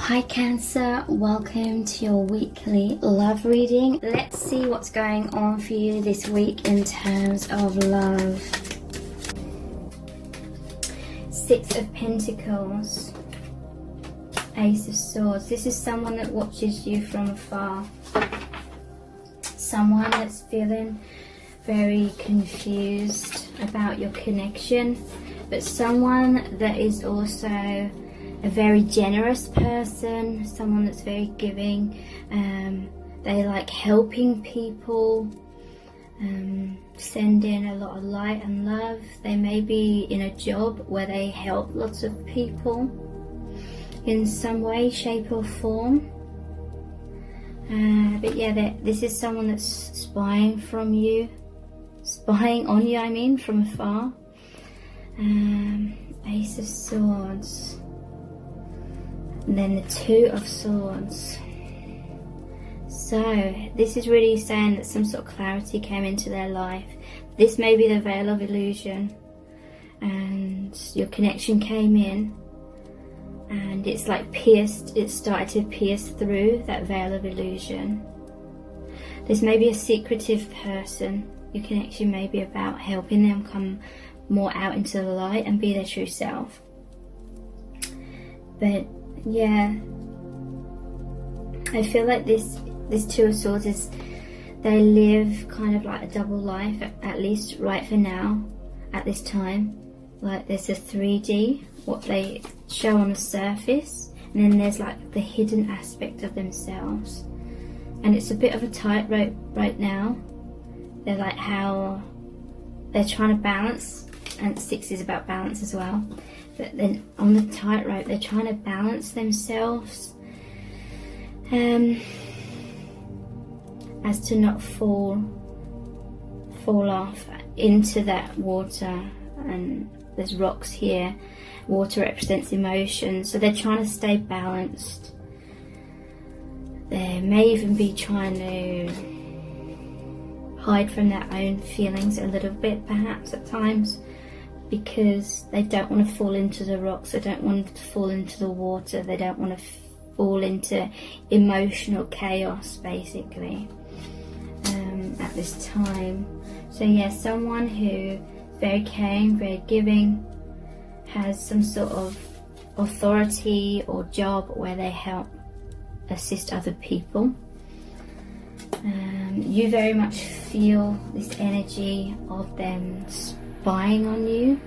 Hi Cancer, welcome to your weekly love reading. Let's see what's going on for you this week in terms of love. Six of Pentacles, Ace of Swords. This is someone that watches you from afar. Someone that's feeling very confused about your connection, but someone that is also a very generous person, someone that's very giving. They like helping people, sending a lot of light and love. They may be in a job where they help lots of people in some way, shape or form. But yeah, this is someone that's spying on you, I mean, from afar. Ace of Swords. And then the Two of Swords. So this is really saying that some sort of clarity came into their life. This may be the veil of illusion, and your connection came in and it's like pierced, it started to pierce through that veil of illusion. This may be a secretive person. Your connection may be about helping them come more out into the light and be their true self. But yeah, I feel like this Two of Swords is, they live kind of like a double life, at least right for now, at this time. Like there's a 3D, what they show on the surface, and then there's like the hidden aspect of themselves. And it's a bit of a tightrope right now. They're like how they're trying to balance, and 6 is about balance as well. But then on the tightrope, they're trying to balance themselves as to not fall off into that water. And there's rocks here. Water represents emotion, so they're trying to stay balanced. They may even be trying to hide from their own feelings a little bit, perhaps at times, because they don't want to fall into the rocks, they don't want to fall into the water, they don't want to fall into emotional chaos, basically, at this time. So yeah, someone who very caring, very giving, has some sort of authority or job where they help assist other people. You very much feel this energy of them spying on you.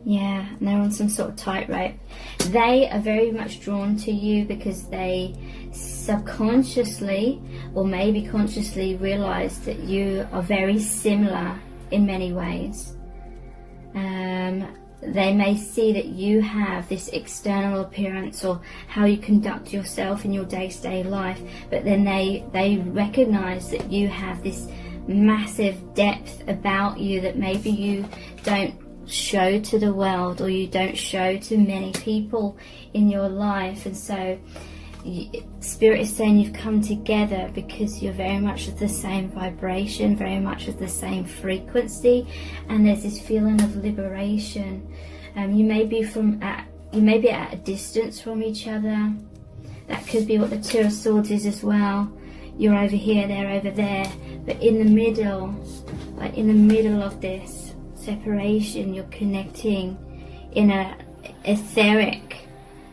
Yeah, and they're on some sort of tightrope. They are very much drawn to you because they subconsciously or maybe consciously realize that you are very similar in many ways. They may see that you have this external appearance or how you conduct yourself in your day-to-day life, but then they recognize that you have this massive depth about you that maybe you don't show to the world, or you don't show to many people in your life. And so Spirit is saying you've come together because you're very much of the same vibration, very much of the same frequency, and there's this feeling of liberation. You may be at a distance from each other. That could be what the Two of Swords is as well. You're over here, they're over there, but in the middle, like in the middle of this separation, you're connecting in a etheric,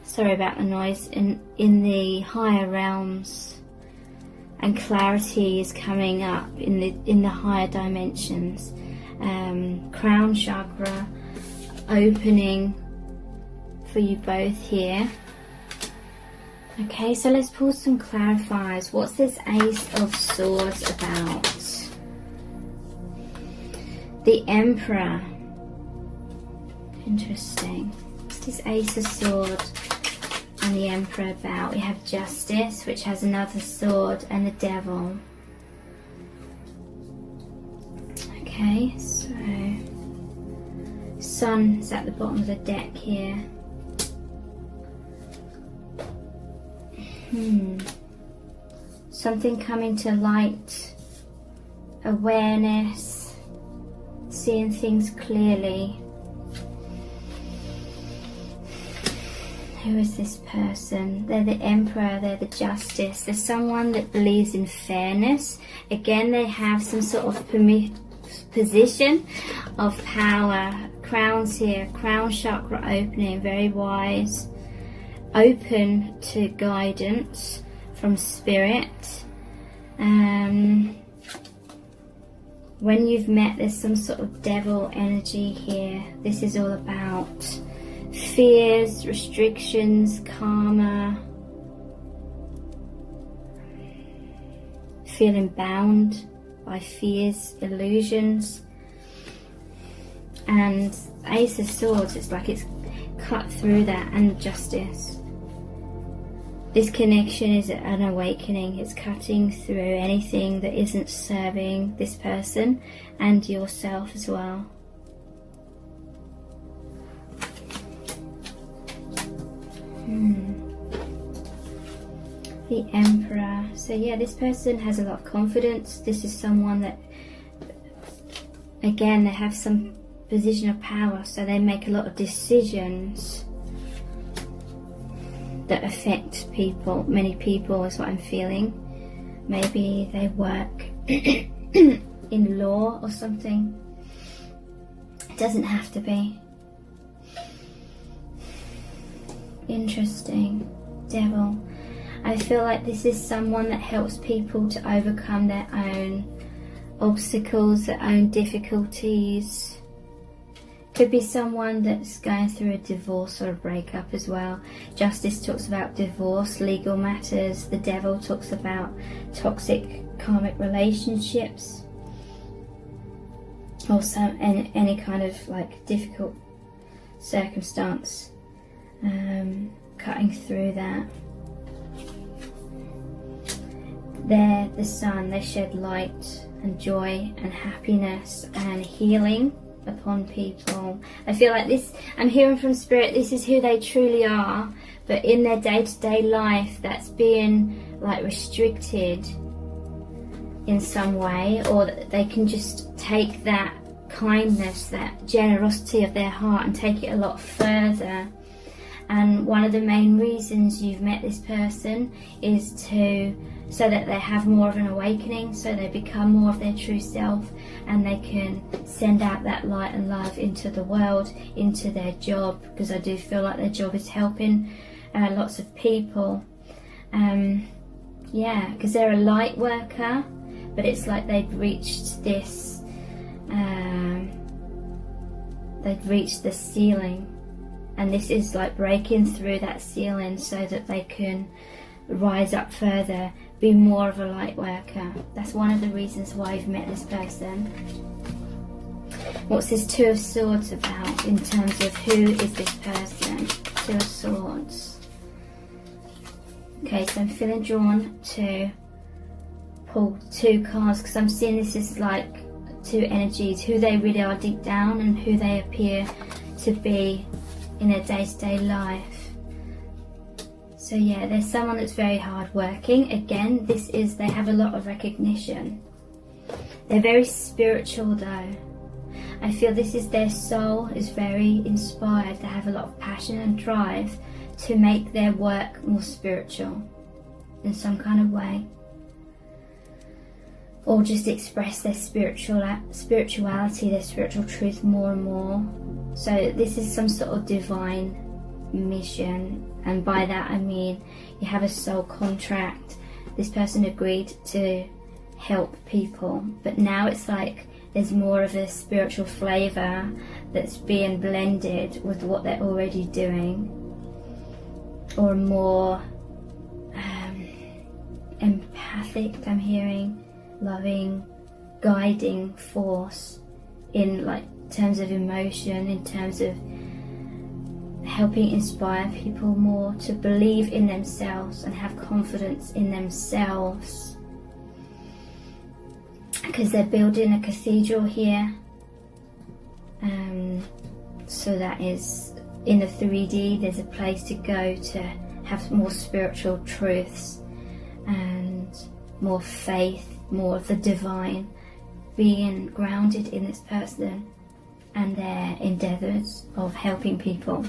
sorry about the noise, in the higher realms, and clarity is coming up in the higher dimensions. Crown chakra opening for you both here. Okay, so let's pull some clarifiers. What's this Ace of Swords about? The Emperor. Interesting. What's this Ace of Swords and the Emperor about? We have Justice, which has another sword, and the Devil. Okay, so Sun is at the bottom of the deck here. Something coming to light, awareness, seeing things clearly, Who is this person? They're the Emperor, they're the Justice. There's someone that believes in fairness. Again, they have some sort of position of power. Crowns here, crown chakra opening, very wise. Open to guidance from spirit. When you've met, there's some sort of devil energy here. This is all about fears, restrictions, karma, feeling bound by fears, illusions. And Ace of Swords, it's like it's cut through that, and Justice. This connection is an awakening. It's cutting through anything that isn't serving this person and yourself as well. The Emperor. So yeah, this person has a lot of confidence. This is someone that, again, they have some position of power, so they make a lot of decisions that affect people, many people is what I'm feeling. Maybe they work in law or something. It doesn't have to be. Interesting. Devil. I feel like this is someone that helps people to overcome their own obstacles, their own difficulties. Could be someone that's going through a divorce or a breakup as well. Justice talks about divorce, legal matters. The Devil talks about toxic karmic relationships. Also any kind of like difficult circumstance. Cutting through that. They're the sun. They shed light and joy and happiness and healing upon people. I feel like this, I'm hearing from Spirit, this is who they truly are, but in their day-to-day life that's being like restricted in some way, or that they can just take that kindness, that generosity of their heart and take it a lot further. And one of the main reasons you've met this person is so that they have more of an awakening, so they become more of their true self, and they can send out that light and love into the world, into their job, because I do feel like their job is helping lots of people. Yeah, because they're a light worker, but it's like they've reached this, they've reached the ceiling, and this is like breaking through that ceiling so that they can rise up further, be more of a light worker. That's one of the reasons why I've met this person. What's this Two of Swords about in terms of who is this person? Two of Swords. Okay, so I'm feeling drawn to pull two cards because I'm seeing this as like two energies, who they really are deep down and who they appear to be in their day-to-day life. So yeah, there's someone that's very hard-working. Again, they have a lot of recognition. They're very spiritual though. I feel this is their soul is very inspired. They have a lot of passion and drive to make their work more spiritual in some kind of way. Or just express their spirituality, their spiritual truth more and more. So this is some sort of divine mission, and by that I mean you have a soul contract. This person agreed to help people, but now it's like there's more of a spiritual flavour that's being blended with what they're already doing, or more empathic, I'm hearing, loving, guiding force in like terms of emotion, in terms of helping inspire people more to believe in themselves and have confidence in themselves, because they're building a cathedral here. So that is in the 3D, there's a place to go to have more spiritual truths and more faith, more of the divine being grounded in this person. and their endeavours of helping people.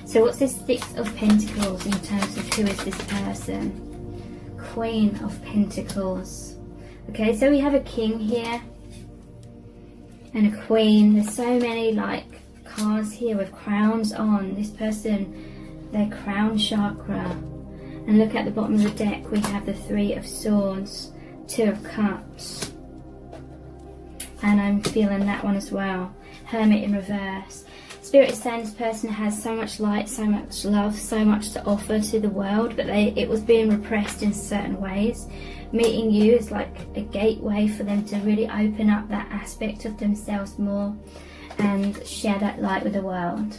So what's this Six of Pentacles in terms of who is this person? Queen of Pentacles. Okay, so we have a king here and a queen. There's so many like cards here with crowns on. This person, their crown chakra. And look at the bottom of the deck, we have the Three of Swords, Two of Cups. And I'm feeling that one as well. Hermit in reverse. Spirit is saying this person has so much light, so much love, so much to offer to the world, but it was being repressed in certain ways. Meeting you is like a gateway for them to really open up that aspect of themselves more and share that light with the world.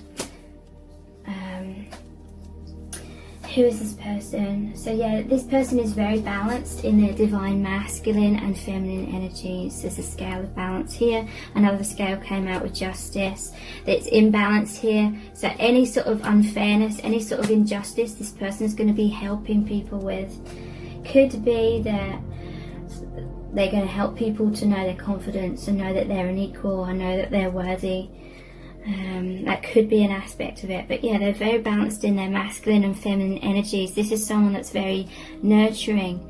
Who is this person? So yeah, this person is very balanced in their divine masculine and feminine energies. There's a scale of balance here. Another scale came out with justice. It's imbalanced here. So any sort of unfairness, any sort of injustice, this person is going to be helping people with. Could be that they're going to help people to know their confidence and know that they're an equal and know that they're worthy. That could be an aspect of it, but yeah, they're very balanced in their masculine and feminine energies. This is someone that's very nurturing.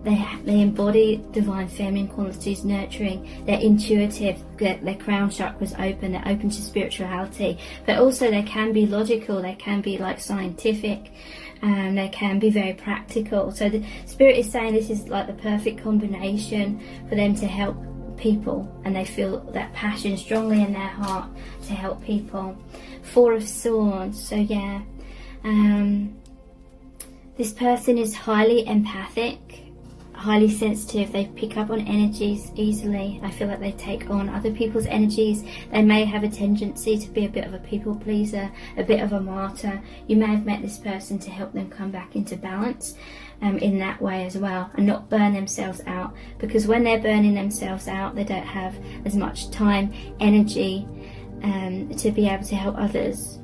They embody divine feminine qualities, nurturing. They're intuitive. Their crown chakra's open. They're open to spirituality, but also they can be logical. They can be like scientific. They can be very practical. So the spirit is saying this is like the perfect combination for them to help people, and they feel that passion strongly in their heart to help people. Four of Swords. So yeah, this person is highly empathic, highly sensitive. They pick up on energies easily. I feel like they take on other people's energies. They may have a tendency to be a bit of a people pleaser, a bit of a martyr. You may have met this person to help them come back into balance in that way as well, and not burn themselves out, because when they're burning themselves out, they don't have as much time, energy to be able to help others.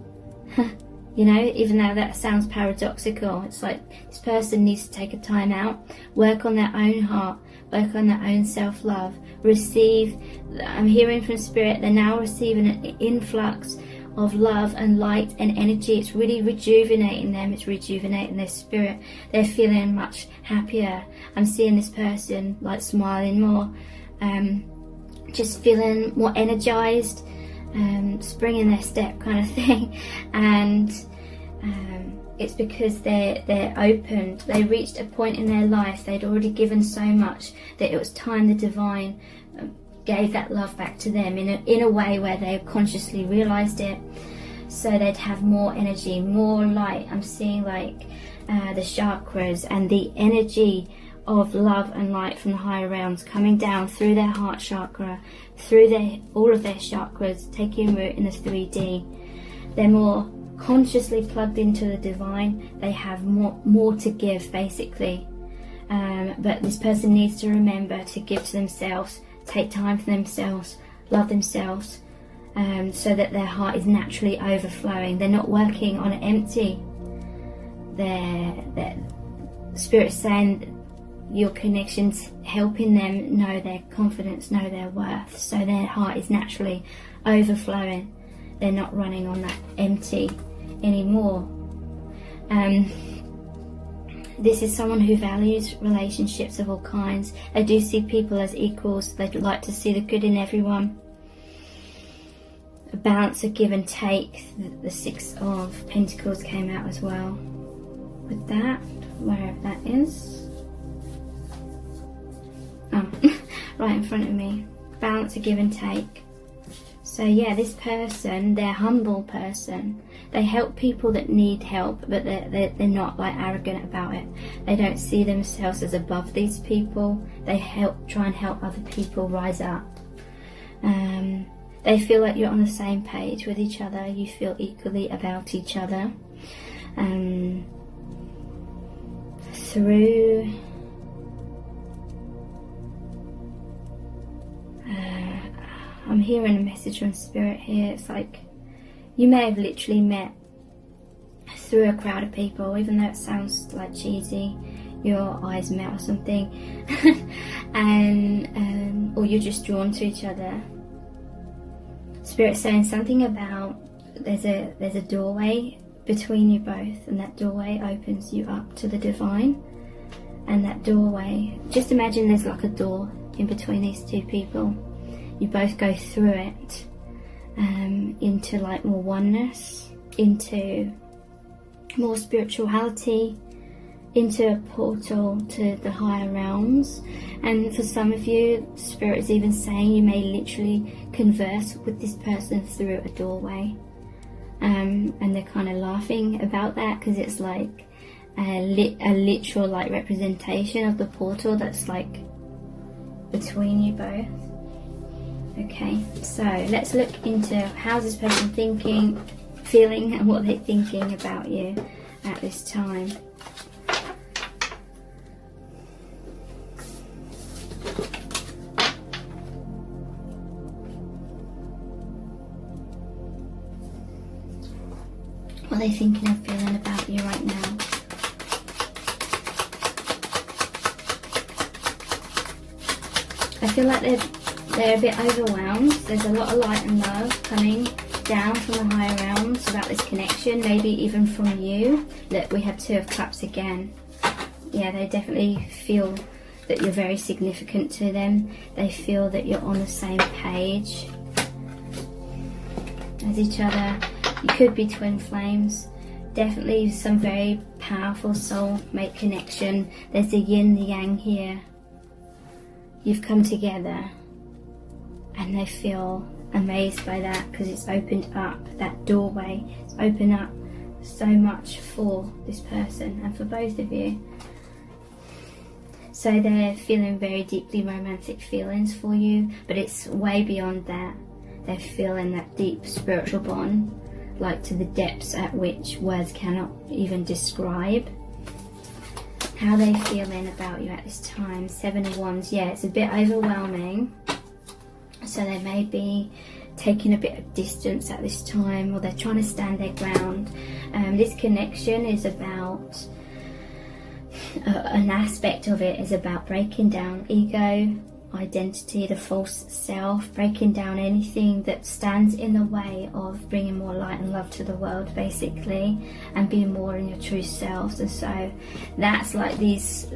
You know, even though that sounds paradoxical, it's like this person needs to take a time out, work on their own heart, work on their own self-love, receive. I'm hearing from Spirit, they're now receiving an influx of love and light and energy. It's really rejuvenating them. It's rejuvenating their spirit. They're feeling much happier. I'm seeing this person like smiling more, just feeling more energized, spring in their step kind of thing. And it's because they're opened. They reached a point in their life, they'd already given so much that it was time the divine gave that love back to them in a way where they consciously realized it, so they'd have more energy, more light. I'm seeing like the chakras and the energy of love and light from the higher realms coming down through their heart chakra, through all of their chakras, taking root in the 3D. They're more consciously plugged into the divine. They have more to give, basically. But this person needs to remember to give to themselves, take time for themselves, love themselves, so that their heart is naturally overflowing. They're not working on empty. Their Spirit saying your connection's helping them know their confidence, know their worth, so their heart is naturally overflowing. They're not running on that empty anymore. This is someone who values relationships of all kinds. They do see people as equals. They'd like to see the good in everyone. A balance of give and take. The Six of Pentacles came out as well with that, wherever that is. Oh, right in front of me. Balance of give and take. So yeah, this person, they're a humble person. They help people that need help, but they're not like arrogant about it. They don't see themselves as above these people. They try and help other people rise up. They feel like you're on the same page with each other. You feel equally about each other. I'm hearing a message from Spirit here. It's like you may have literally met through a crowd of people, even though it sounds like cheesy. Your eyes met or something, and or you're just drawn to each other. Spirit's saying something about there's a doorway between you both, and that doorway opens you up to the divine. And that doorway, just imagine there's like a door in between these two people. You both go through it into like more oneness, into more spirituality, into a portal to the higher realms. And for some of you, Spirit is even saying you may literally converse with this person through a doorway. And they're kind of laughing about that because it's like a literal like representation of the portal that's like between you both. Okay, so let's look into how's this person thinking, feeling, and what they're thinking about you at this time. What are they thinking and feeling about you right now? I feel like they're a bit overwhelmed. There's a lot of light and love coming down from the higher realms about this connection, maybe even from you. Look, we have Two of Cups again. Yeah, they definitely feel that you're very significant to them. They feel that you're on the same page as each other. You could be twin flames. Definitely some very powerful soulmate connection. There's the yin, the yang here. You've come together, and they feel amazed by that because it's opened up that doorway. It's opened up so much for this person and for both of you. So they're feeling very deeply romantic feelings for you, but it's way beyond that. They're feeling that deep spiritual bond, like to the depths at which words cannot even describe. How are they feeling about you at this time? Seven of Wands. Yeah, it's a bit overwhelming. So they may be taking a bit of distance at this time, or they're trying to stand their ground. This connection is about, an aspect of it is about breaking down ego, identity, the false self, breaking down anything that stands in the way of bringing more light and love to the world, basically, and being more in your true selves. And so that's like these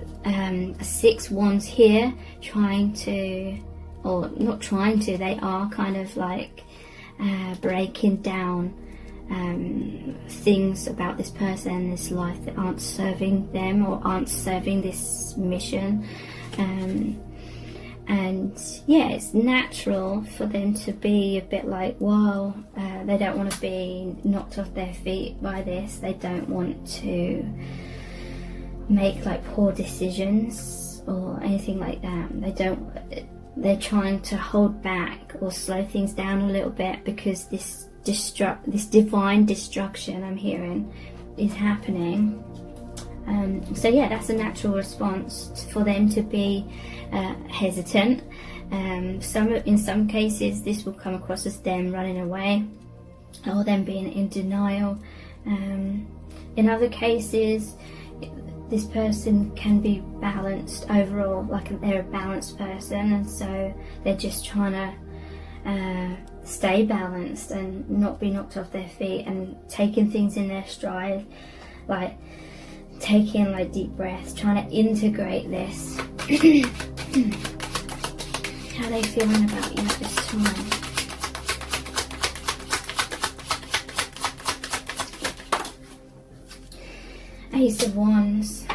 6 wands here trying to, or not trying to, they are kind of like breaking down things about this person and this life that aren't serving them or aren't serving this mission. And yeah, it's natural for them to be a bit like, wow, they don't want to be knocked off their feet by this. They don't want to make like poor decisions or anything like that. They're trying to hold back or slow things down a little bit because this divine destruction I'm hearing is happening. So yeah, that's a natural response for them to be hesitant. In some cases this will come across as them running away or them being in denial. In other cases this person can be balanced overall, like they're a balanced person, and so they're just trying to stay balanced and not be knocked off their feet and taking things in their stride, like taking like deep breaths, trying to integrate this. How are they feeling about you at this time? Ace of Wands.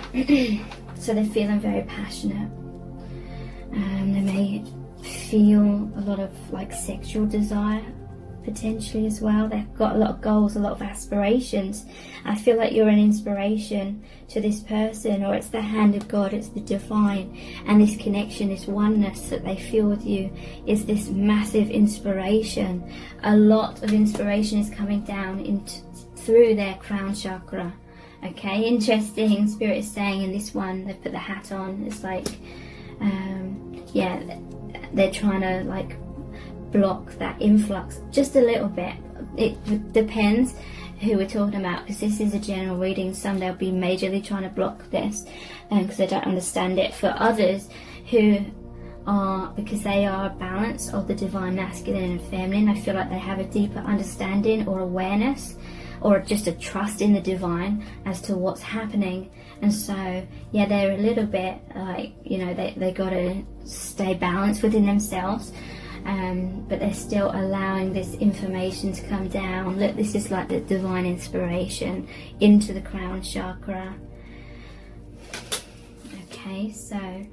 So they're feeling very passionate. They may feel a lot of like sexual desire potentially as well. They've got a lot of goals, a lot of aspirations. I feel like you're an inspiration to this person, or it's the hand of God, it's the divine, and this connection, this oneness that they feel with you is this massive inspiration. A lot of inspiration is coming down through their crown chakra. Okay, interesting. Spirit is saying in this one, they've put the hat on. It's like, yeah, they're trying to like block that influx just a little bit. It depends who we're talking about, because this is a general reading. Some they'll be majorly trying to block this because they don't understand it. For others who are, because they are a balance of the divine masculine and feminine, I feel like they have a deeper understanding or awareness or just a trust in the divine as to what's happening. And so yeah, they're a little bit like, you know, they got to stay balanced within themselves, but they're still allowing this information to come down. Look, this is like the divine inspiration into the crown chakra. Okay, so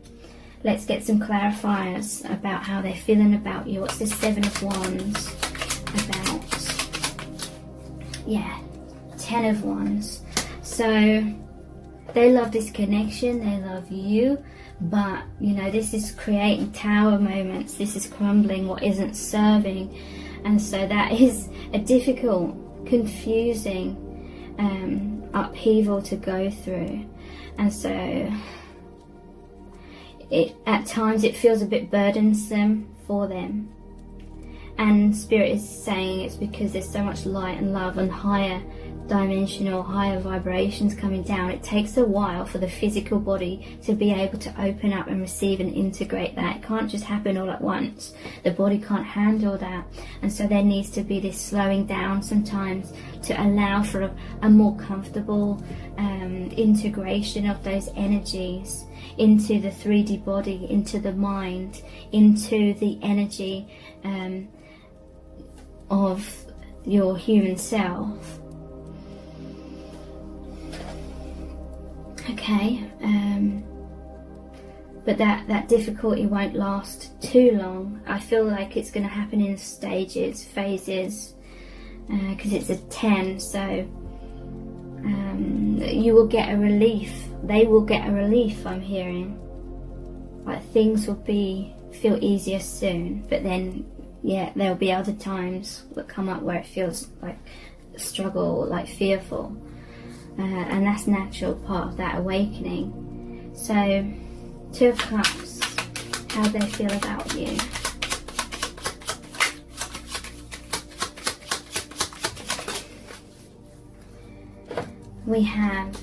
let's get some clarifiers about how they're feeling about you. What's the Seven of Wands about? Yeah, Ten of Wands. So they love this connection, they love you, but you know, this is creating tower moments. This is crumbling what isn't serving, and so that is a difficult, confusing upheaval to go through. And so at times it feels a bit burdensome for them, and Spirit is saying it's because there's so much light and love and higher dimensional, higher vibrations coming down. It takes a while for the physical body to be able to open up and receive and integrate that. It can't just happen all at once. The body can't handle that, and so there needs to be this slowing down sometimes to allow for a more comfortable integration of those energies into the 3D body, into the mind, into the energy of your human self. Okay, but that difficulty won't last too long. I feel like it's going to happen in stages, phases, because it's a 10, so you will get a relief. They will get a relief, I'm hearing. Like things will feel easier soon, but then yeah, there'll be other times that come up where it feels like a struggle, like fearful. And that's natural, part of that awakening. So, Two of Cups, how they feel about you. We have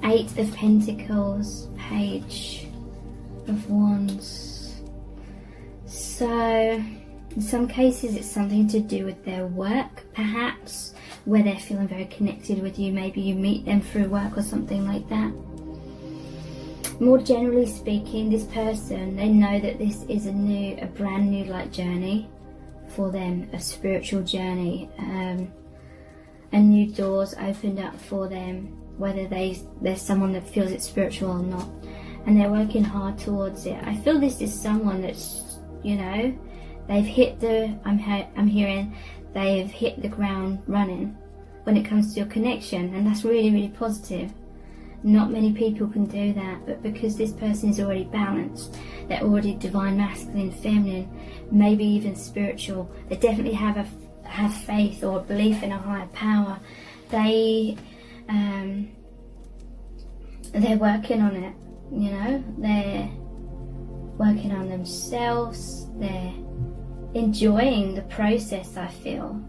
Eight of Pentacles, Page of Wands. So, in some cases it's something to do with their work, perhaps, where they're feeling very connected with you. Maybe you meet them through work or something like that. More generally speaking, this person, they know that this is a brand new light journey for them, a spiritual journey, and new doors opened up for them, whether there's someone that feels it's spiritual or not, and they're working hard towards it. I feel this is someone that's, you know, they've hit I'm hearing they've hit the ground running when it comes to your connection, and that's really, really positive. Not many people can do that, but because this person is already balanced, they're already divine masculine, feminine, maybe even spiritual, they definitely have faith or a belief in a higher power. They're working on it, you know, they're working on themselves, they're enjoying the process, I feel.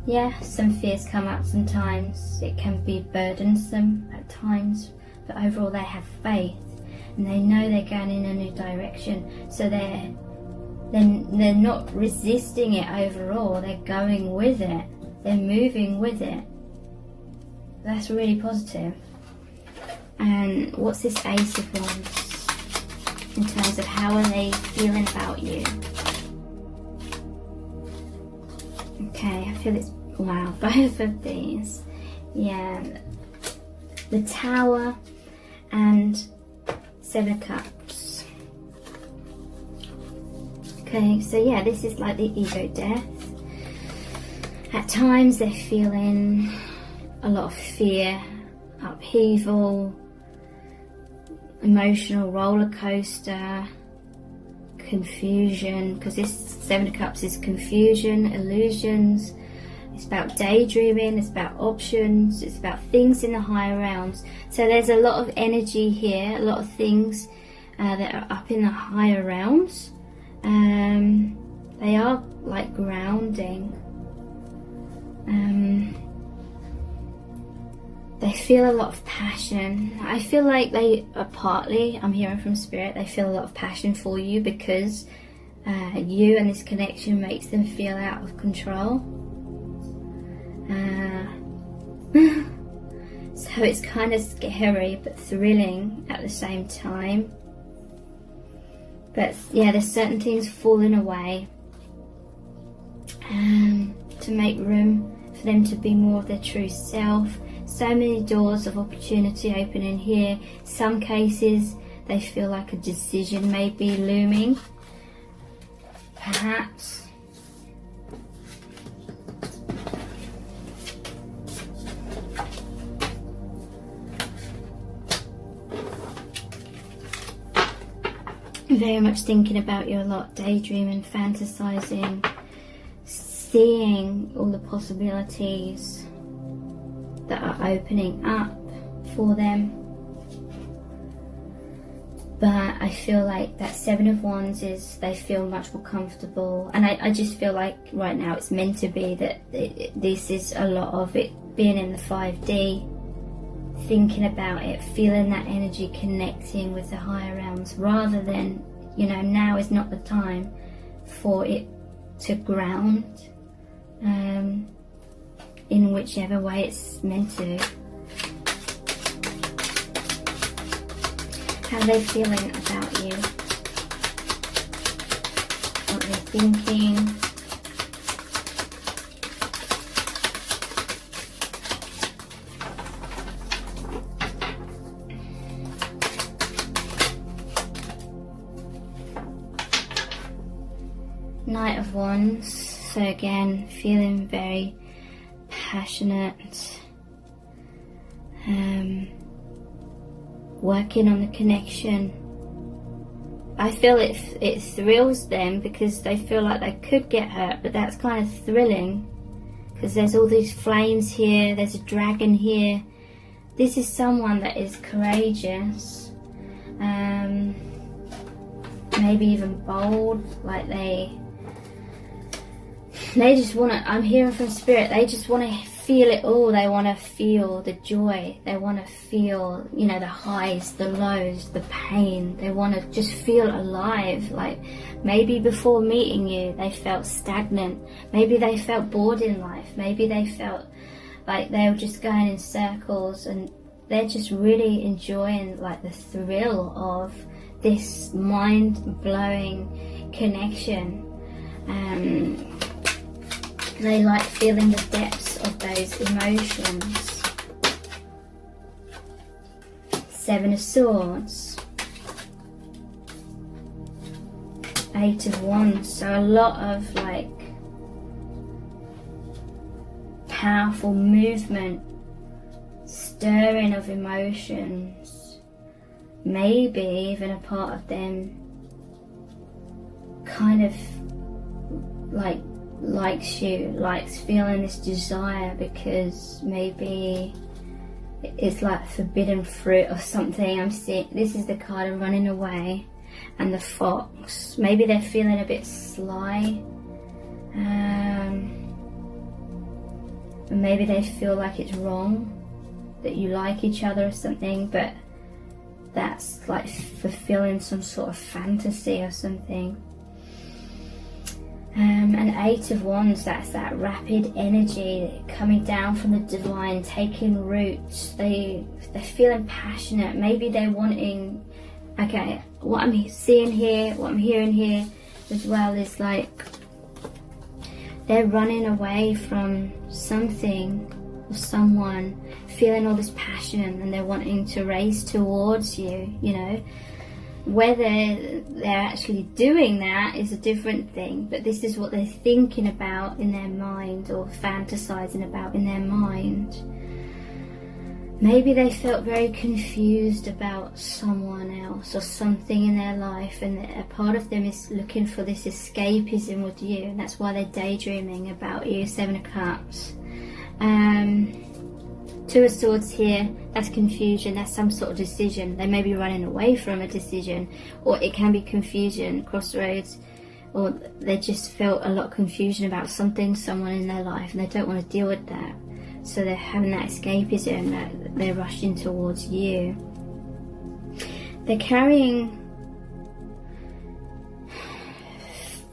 Yeah, some fears come up sometimes, it can be burdensome at times, but overall they have faith and they know they're going in a new direction, so they're not resisting it overall, they're going with it, they're moving with it. That's really positive. And what's this Ace of Wands in terms of how are they feeling about you? Okay, I feel it's, wow, both of these. Yeah, the Tower and Seven of Cups. Okay, so yeah, this is like the ego death. At times they're feeling a lot of fear, upheaval, emotional roller coaster, confusion, because this Seven of Cups is confusion, illusions. It's about daydreaming, it's about options, it's about things in the higher realms. So there's a lot of energy here, a lot of things that are up in the higher realms. They are like grounding. They feel a lot of passion. I feel like they are partly, I'm hearing from Spirit, they feel a lot of passion for you because you and this connection makes them feel out of control. So it's kind of scary but thrilling at the same time. But yeah, there's certain things falling away to make room for them to be more of their true self. So many doors of opportunity opening here. Some cases they feel like a decision may be looming, perhaps. Very much thinking about you a lot, daydreaming, fantasizing, seeing all the possibilities that are opening up for them. But I feel like that Seven of Wands is, they feel much more comfortable, and I just feel like right now it's meant to be that this is a lot of it being in the 5D, thinking about it, feeling that energy, connecting with the higher realms, rather than, you know, now is not the time for it to ground in whichever way it's meant to. How are they feeling about you? What they're thinking? Knight of Wands, so again feeling very passionate, working on the connection. I feel it thrills them because they feel like they could get hurt, but that's kind of thrilling because there's all these flames here, there's a dragon here. This is someone that is courageous, maybe even bold, like they just want to, I'm hearing from Spirit, they just want to feel it all. They want to feel the joy, they want to feel, you know, the highs, the lows, the pain. They want to just feel alive. Like maybe before meeting you they felt stagnant, maybe they felt bored in life, maybe they felt like they were just going in circles, and they're just really enjoying like the thrill of this mind-blowing connection. They like feeling the depths of those emotions. Seven of Swords, Eight of Wands, so a lot of like powerful movement, stirring of emotions. Maybe even a part of them kind of like likes you, likes feeling this desire, because maybe it's like forbidden fruit or something. I'm seeing, this is the card of running away and the fox. Maybe they're feeling a bit sly, and maybe they feel like it's wrong that you like each other or something, but that's like fulfilling some sort of fantasy or something. And Eight of Wands, that's that rapid energy coming down from the divine, taking root. They're feeling passionate. Maybe they're wanting, okay, what I'm seeing here, what I'm hearing here as well is like they're running away from something or someone, feeling all this passion, and they're wanting to race towards you, you know. Whether they're actually doing that is a different thing, but this is what they're thinking about in their mind, or fantasizing about in their mind. Maybe they felt very confused about someone else or something in their life, and a part of them is looking for this escapism with you, and that's why they're daydreaming about you. Seven of Cups. Two of Swords here, that's confusion, that's some sort of decision. They may be running away from a decision, or it can be confusion, crossroads, or they just felt a lot of confusion about something, someone in their life, and they don't want to deal with that. So they're having that escapism, that they're rushing towards you. They're carrying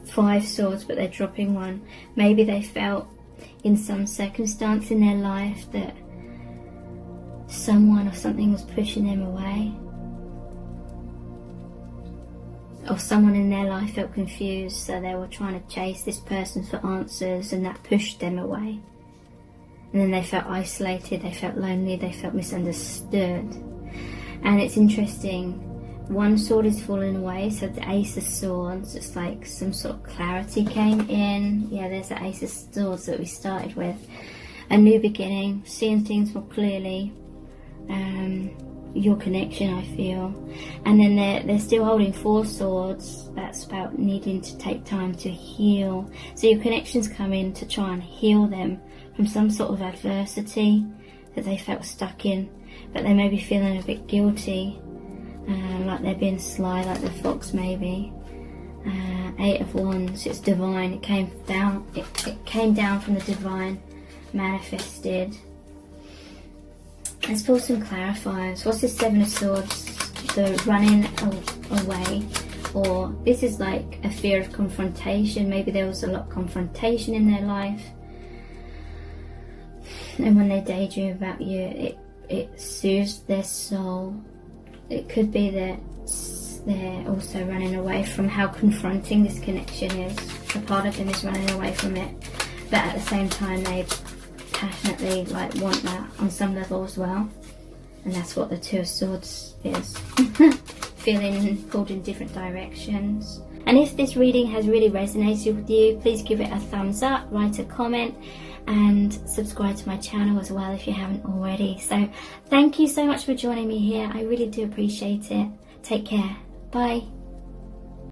5 swords, but they're dropping 1. Maybe they felt in some circumstance in their life that someone or something was pushing them away. Or someone in their life felt confused, so they were trying to chase this person for answers, and that pushed them away. And then they felt isolated, they felt lonely, they felt misunderstood. And it's interesting, 1 sword is falling away, so the Ace of Swords, it's like some sort of clarity came in. Yeah, there's the Ace of Swords that we started with. A new beginning, seeing things more clearly. Your connection, I feel. And then they're still holding 4 swords. That's about needing to take time to heal. So your connections come in to try and heal them from some sort of adversity that they felt stuck in, but they may be feeling a bit guilty, like they're being sly, like the fox maybe. 8 of Wands, it's divine. It came down. It came down from the divine, manifested. Let's pull some clarifiers. What's this 7 of Swords? The running away, or this is like a fear of confrontation. Maybe there was a lot of confrontation in their life, and when they daydream about you, it soothes their soul. It could be that they're also running away from how confronting this connection is. A part of them is running away from it, but at the same time they passionately want that on some level as well. And that's what the 2 of Swords is. Feeling pulled in different directions. And if this reading has really resonated with you, please give it a thumbs up, write a comment, and subscribe to my channel as well if you haven't already. So thank you so much for joining me here. I really do appreciate it. Take care. Bye.